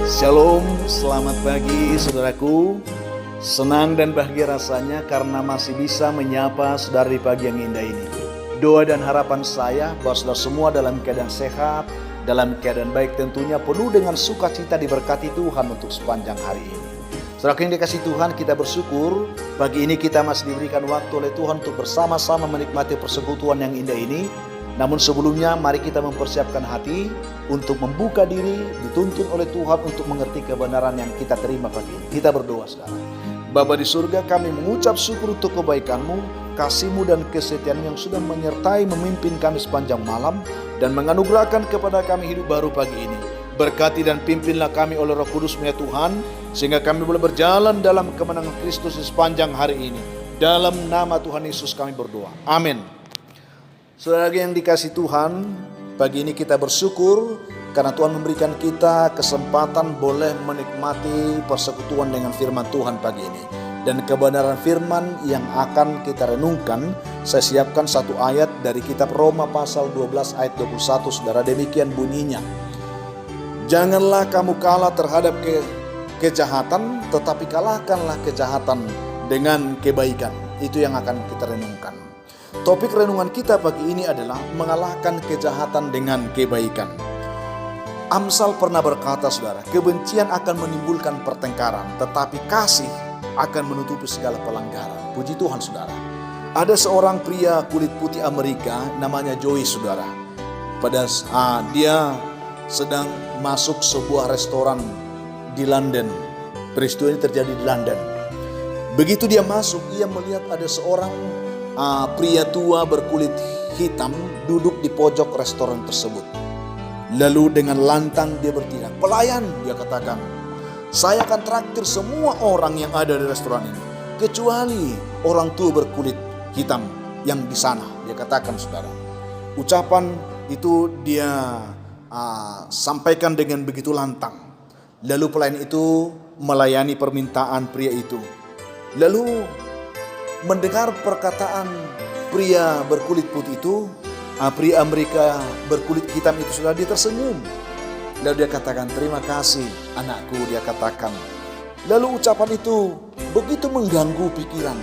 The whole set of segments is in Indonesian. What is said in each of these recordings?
Shalom, selamat pagi saudaraku. Senang dan bahagia rasanya karena masih bisa menyapa saudara di pagi yang indah ini. Doa dan harapan saya bahwa saudara semua dalam keadaan sehat, dalam keadaan baik, tentunya penuh dengan sukacita, diberkati Tuhan untuk sepanjang hari ini. Saudara yang dikasihi Tuhan, kita bersyukur pagi ini kita masih diberikan waktu oleh Tuhan untuk bersama-sama menikmati persekutuan yang indah ini. Namun sebelumnya mari kita mempersiapkan hati untuk membuka diri, dituntun oleh Tuhan untuk mengerti kebenaran yang kita terima pagi ini. Kita berdoa saudara. Bapa di surga, kami mengucap syukur untuk kebaikan-Mu, kasih-Mu dan kesetiaan yang sudah menyertai memimpin kami sepanjang malam dan menganugerahkan kepada kami hidup baru pagi ini. Berkati dan pimpinlah kami oleh Roh Kudus-Mu ya Tuhan, sehingga kami boleh berjalan dalam kemenangan Kristus di sepanjang hari ini. Dalam nama Tuhan Yesus kami berdoa. Amin. Saudara yang dikasihi Tuhan, pagi ini kita bersyukur karena Tuhan memberikan kita kesempatan boleh menikmati persekutuan dengan firman Tuhan pagi ini. Dan kebenaran firman yang akan kita renungkan, saya siapkan satu ayat dari kitab Roma pasal 12 ayat 21, saudara, demikian bunyinya. Janganlah kamu kalah terhadap kejahatan, tetapi kalahkanlah kejahatan dengan kebaikan. Itu yang akan kita renungkan. Topik renungan kita pagi ini adalah mengalahkan kejahatan dengan kebaikan. Amsal pernah berkata saudara, kebencian akan menimbulkan pertengkaran, tetapi kasih akan menutupi segala pelanggaran. Puji Tuhan saudara. Ada seorang pria kulit putih Amerika namanya Joey saudara. Pada dia sedang masuk sebuah restoran di London. Peristiwa ini terjadi di London. Begitu dia masuk, ia melihat ada seorang pria tua berkulit hitam duduk di pojok restoran tersebut. Lalu dengan lantang dia berteriak, "Pelayan," dia katakan, "saya akan traktir semua orang yang ada di restoran ini, kecuali orang tua berkulit hitam yang di sana," dia katakan saudara. Ucapan itu dia sampaikan dengan begitu lantang. Lalu pelayan itu melayani permintaan pria itu. Lalu mendengar perkataan pria berkulit putih itu, pria Amerika berkulit hitam itu sudah dia tersenyum. Lalu dia katakan, "Terima kasih anakku," dia katakan. Lalu ucapan itu begitu mengganggu pikiran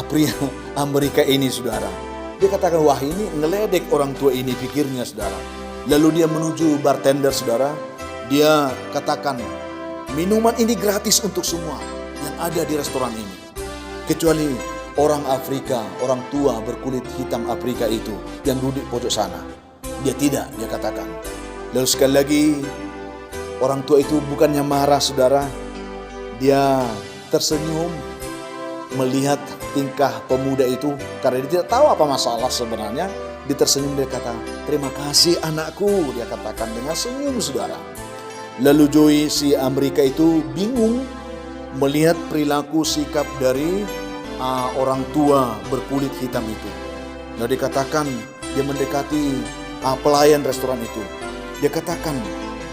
pria Amerika ini saudara. Dia katakan, "Wah, ini ngeledek orang tua ini," pikirnya saudara. Lalu dia menuju bartender saudara. Dia katakan, "Minuman ini gratis untuk semua yang ada di restoran ini, kecuali orang Afrika, orang tua berkulit hitam Afrika itu yang duduk pojok sana. Dia tidak," dia katakan. Lalu sekali lagi orang tua itu bukannya marah saudara, dia tersenyum melihat tingkah pemuda itu karena dia tidak tahu apa masalah sebenarnya. Dia tersenyum, dia kata, "Terima kasih anakku," dia katakan dengan senyum saudara. Lalu Joey si Amerika itu bingung melihat perilaku sikap dari orang tua berkulit hitam itu. Lalu dikatakan dia mendekati pelayan restoran itu. Dia katakan,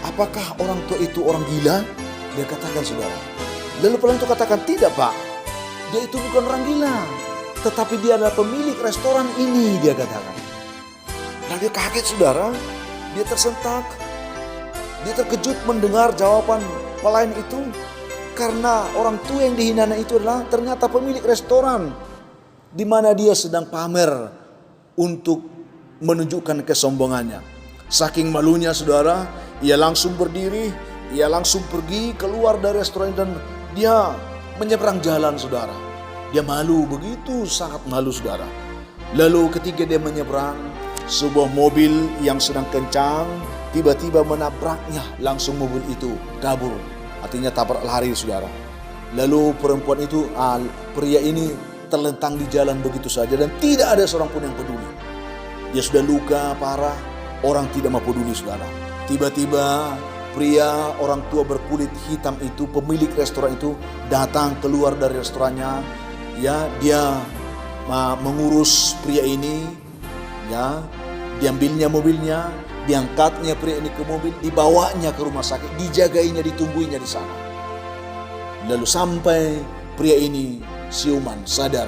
"Apakah orang tua itu orang gila?" Dia katakan saudara. Lalu pelayan itu katakan, "Tidak pak, dia itu bukan orang gila, tetapi dia adalah pemilik restoran ini," dia katakan. Lalu dia kaget saudara, dia tersentak, dia terkejut mendengar jawaban pelayan itu. Karena orang tua yang dihinanya itu adalah ternyata pemilik restoran di mana dia sedang pamer untuk menunjukkan kesombongannya. Saking malunya saudara, ia langsung berdiri, ia langsung pergi keluar dari restoran dan dia menyeberang jalan saudara. Dia malu, begitu sangat malu saudara. Lalu ketika dia menyeberang, sebuah mobil yang sedang kencang tiba-tiba menabraknya, langsung mobil itu kabur. Artinya tabrak lari saudara. Lalu perempuan itu, pria ini terlentang di jalan begitu saja dan tidak ada seorang pun yang peduli. Dia sudah luka parah, orang tidak mau peduli saudara. Tiba-tiba pria orang tua berkulit hitam itu, pemilik restoran itu datang keluar dari restorannya. Ya, dia mengurus pria ini, ya, diambilnya mobilnya. Diangkatnya pria ini ke mobil, dibawanya ke rumah sakit, dijagainya, ditungguinya di sana. Lalu sampai pria ini siuman, sadar.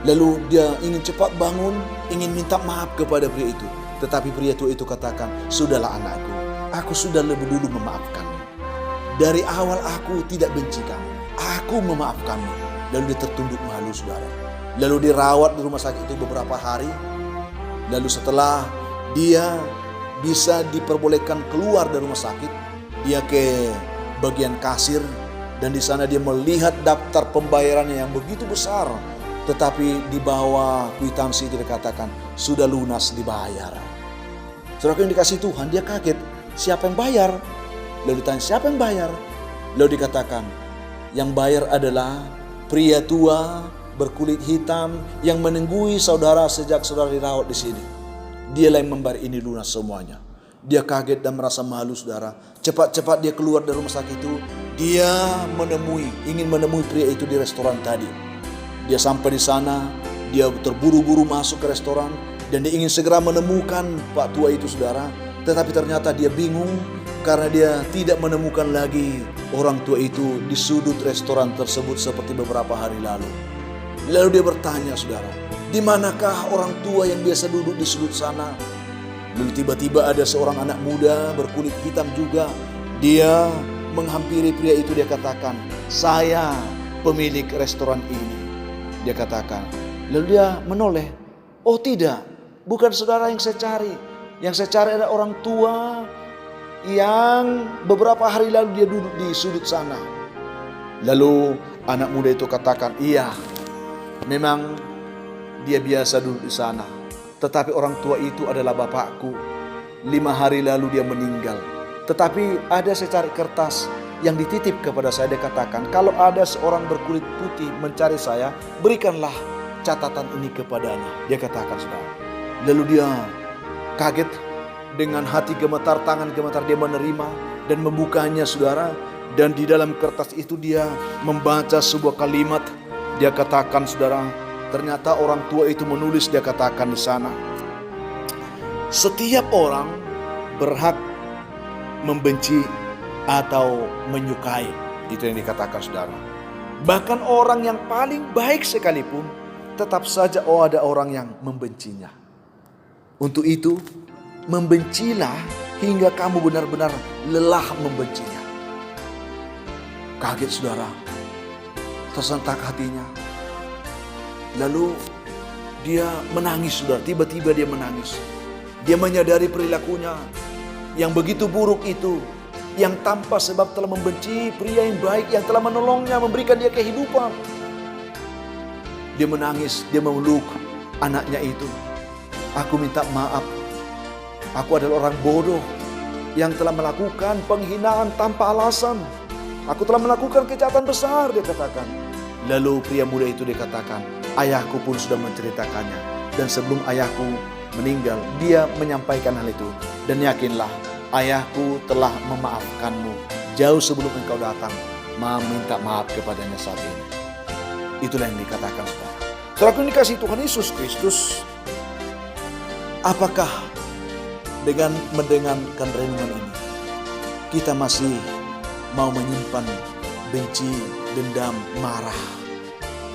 Lalu dia ingin cepat bangun, ingin minta maaf kepada pria itu. Tetapi pria tua itu katakan, "Sudahlah anakku, aku sudah lebih dulu memaafkan." Dari awal aku tidak benci kamu. Aku memaafkanmu. Lalu dia tertunduk malu, saudara. Lalu dirawat di rumah sakit itu beberapa hari. Lalu setelah dia bisa diperbolehkan keluar dari rumah sakit, dia ke bagian kasir. Dan di sana dia melihat daftar pembayarannya yang begitu besar. Tetapi di bawah kwitansi itu dikatakan, sudah lunas dibayar. Saudara yang dikasih Tuhan, dia kaget. Siapa yang bayar? Lalu ditanya, siapa yang bayar? Lalu dikatakan, yang bayar adalah pria tua berkulit hitam yang menunggui saudara sejak saudara dirawat di sini. Dialah yang membayar, ini lunas semuanya. Dia kaget dan merasa malu, saudara. Cepat-cepat dia keluar dari rumah sakit itu. Dia ingin menemui pria itu di restoran tadi. Dia sampai di sana, dia terburu-buru masuk ke restoran dan dia ingin segera menemukan Pak tua itu, saudara. Tetapi ternyata dia bingung karena dia tidak menemukan lagi orang tua itu di sudut restoran tersebut seperti beberapa hari lalu. Lalu dia bertanya, saudara, di manakah orang tua yang biasa duduk di sudut sana? Lalu tiba-tiba ada seorang anak muda berkulit hitam juga. Dia menghampiri pria itu, dia katakan, saya pemilik restoran ini. Dia katakan, lalu dia menoleh, oh tidak, bukan saudara yang saya cari. Yang saya cari adalah orang tua yang beberapa hari lalu dia duduk di sudut sana. Lalu anak muda itu katakan, iya, memang dia biasa duduk di sana. Tetapi orang tua itu adalah bapakku. 5 hari lalu dia meninggal. Tetapi ada saya cari kertas yang dititip kepada saya. Dia katakan, kalau ada seorang berkulit putih mencari saya, berikanlah catatan ini kepadanya. Dia katakan, saudara. Lalu dia kaget, dengan hati gemetar, tangan gemetar, dia menerima dan membukanya, saudara. Dan di dalam kertas itu dia membaca sebuah kalimat. Dia katakan, saudara, ternyata orang tua itu menulis, dia katakan di sana, setiap orang berhak membenci atau menyukai. Itu yang dikatakan, saudara. Bahkan orang yang paling baik sekalipun, tetap saja ada orang yang membencinya. Untuk itu, membencilah hingga kamu benar-benar lelah membencinya. Kaget, saudara. Tersentak hatinya. Lalu dia menangis, saudara. Tiba-tiba dia menangis. Dia menyadari perilakunya yang begitu buruk itu, yang tanpa sebab telah membenci pria yang baik, yang telah menolongnya, memberikan dia kehidupan. Dia menangis, dia memeluk anaknya itu. Aku minta maaf. Aku adalah orang bodoh yang telah melakukan penghinaan tanpa alasan. Aku telah melakukan kejahatan besar, dia katakan. Lalu pria muda itu dikatakan, ayahku pun sudah menceritakannya. Dan sebelum ayahku meninggal, dia menyampaikan hal itu. Dan yakinlah, ayahku telah memaafkanmu jauh sebelum engkau datang, meminta maaf kepadanya saat ini. Itulah yang dikatakan, saudara. Saudara yang dikasihi Tuhan Yesus Kristus, apakah dengan mendengarkan renungan ini, kita masih mau menyimpan benci, dendam, marah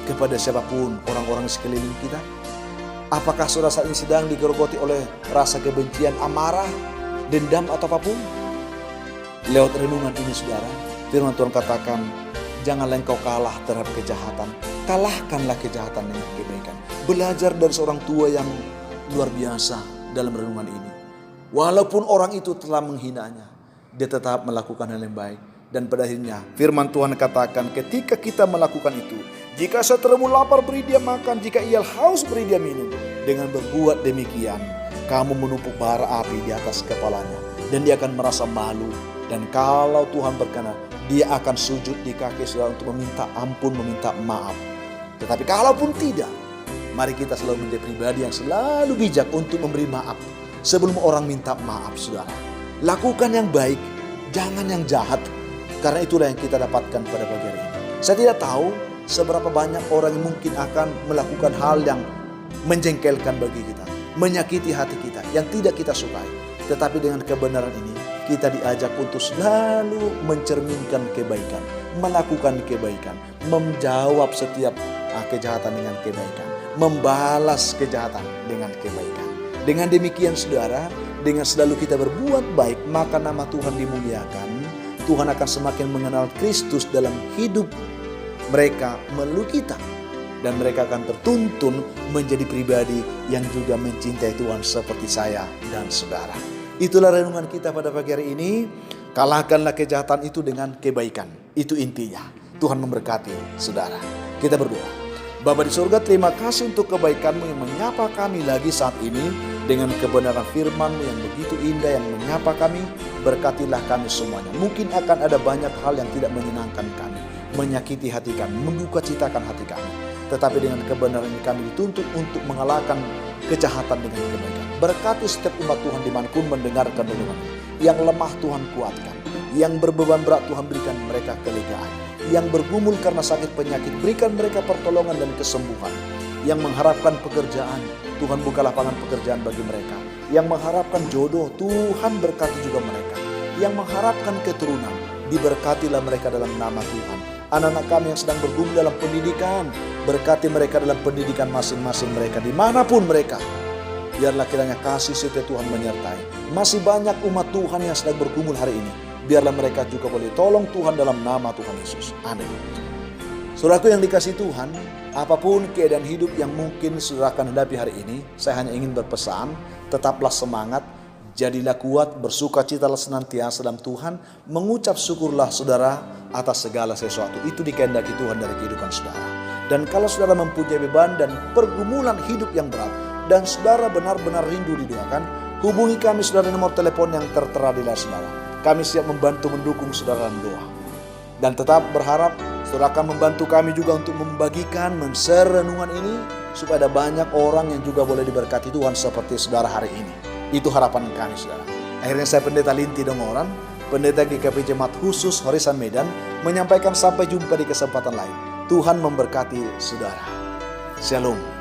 kepada siapapun orang-orang di sekeliling kita? Apakah saudara saat ini sedang digerogoti oleh rasa kebencian, amarah, dendam atau apapun? Lewat renungan ini, saudara, firman Tuhan katakan, janganlah engkau kalah terhadap kejahatan, kalahkanlah kejahatan dengan kebaikan. Belajar dari seorang tua yang luar biasa dalam renungan ini. Walaupun orang itu telah menghinanya, dia tetap melakukan hal yang baik. Dan pada akhirnya firman Tuhan katakan, ketika kita melakukan itu, jika saudaramu lapar, beri dia makan, jika ia haus, beri dia minum. Dengan berbuat demikian, kamu menumpuk bara api di atas kepalanya, dan dia akan merasa malu. Dan kalau Tuhan berkenan, dia akan sujud di kaki saudara untuk meminta ampun, meminta maaf. Tetapi kalaupun tidak, mari kita selalu menjadi pribadi yang selalu bijak untuk memberi maaf sebelum orang minta maaf, saudara. Lakukan yang baik, jangan yang jahat. Karena itulah yang kita dapatkan pada pagi hari ini. Saya tidak tahu seberapa banyak orang yang mungkin akan melakukan hal yang menjengkelkan bagi kita, menyakiti hati kita, yang tidak kita sukai. Tetapi dengan kebenaran ini, kita diajak untuk selalu mencerminkan kebaikan, melakukan kebaikan, menjawab setiap kejahatan dengan kebaikan, membalas kejahatan dengan kebaikan. Dengan demikian, saudara, dengan selalu kita berbuat baik, maka nama Tuhan dimuliakan, Tuhan akan semakin mengenal Kristus dalam hidup mereka melalui kita. Dan mereka akan tertuntun menjadi pribadi yang juga mencintai Tuhan seperti saya dan saudara. Itulah renungan kita pada pagi hari ini. Kalahkanlah kejahatan itu dengan kebaikan. Itu intinya. Tuhan memberkati saudara. Kita berdoa. Bapa di surga, terima kasih untuk kebaikan-Mu yang menyapa kami lagi saat ini. Dengan kebenaran firman-Mu yang begitu indah yang menyapa kami. Berkatilah kami semuanya. Mungkin akan ada banyak hal yang tidak menyenangkan kami, menyakiti hati kami, menduka citakan hati kami. Tetapi dengan kebenaran ini kami dituntut untuk mengalahkan kejahatan dengan kebaikan. Berkati setiap umat Tuhan dimanapun mendengarkan renungan. Yang lemah Tuhan kuatkan. Yang berbeban berat Tuhan berikan mereka kelegaan. Yang bergumul karena sakit penyakit berikan mereka pertolongan dan kesembuhan. Yang mengharapkan pekerjaan, Tuhan buka lapangan pekerjaan bagi mereka. Yang mengharapkan jodoh, Tuhan berkati juga mereka. Yang mengharapkan keturunan, diberkatilah mereka dalam nama Tuhan. Anak-anak kami yang sedang bergumul dalam pendidikan, berkati mereka dalam pendidikan masing-masing mereka dimanapun mereka. Biarlah kiranya kasih setia Tuhan menyertai. Masih banyak umat Tuhan yang sedang bergumul hari ini. Biarlah mereka juga boleh tolong Tuhan dalam nama Tuhan Yesus. Amin. Saudaraku yang dikasihi Tuhan, apapun keadaan hidup yang mungkin saudara akan hadapi hari ini, saya hanya ingin berpesan, tetaplah semangat, jadilah kuat, bersukacitalah senantiasa dalam Tuhan, mengucap syukurlah saudara atas segala sesuatu. Itu dikehendaki Tuhan dari kehidupan saudara. Dan kalau saudara mempunyai beban dan pergumulan hidup yang berat, dan saudara benar-benar rindu didoakan, hubungi kami saudara nomor telepon yang tertera di layar saudara. Kami siap membantu mendukung saudara dalam doa. Dan tetap berharap saudara akan membantu kami juga untuk membagikan, men-share renungan ini, supaya ada banyak orang yang juga boleh diberkati Tuhan seperti saudara hari ini. Itu harapan kami saudara. Akhirnya saya Pendeta Linti Dongoran, Pendeta GKP Jemaat Khusus Horisan Medan, menyampaikan sampai jumpa di kesempatan lain. Tuhan memberkati saudara. Shalom.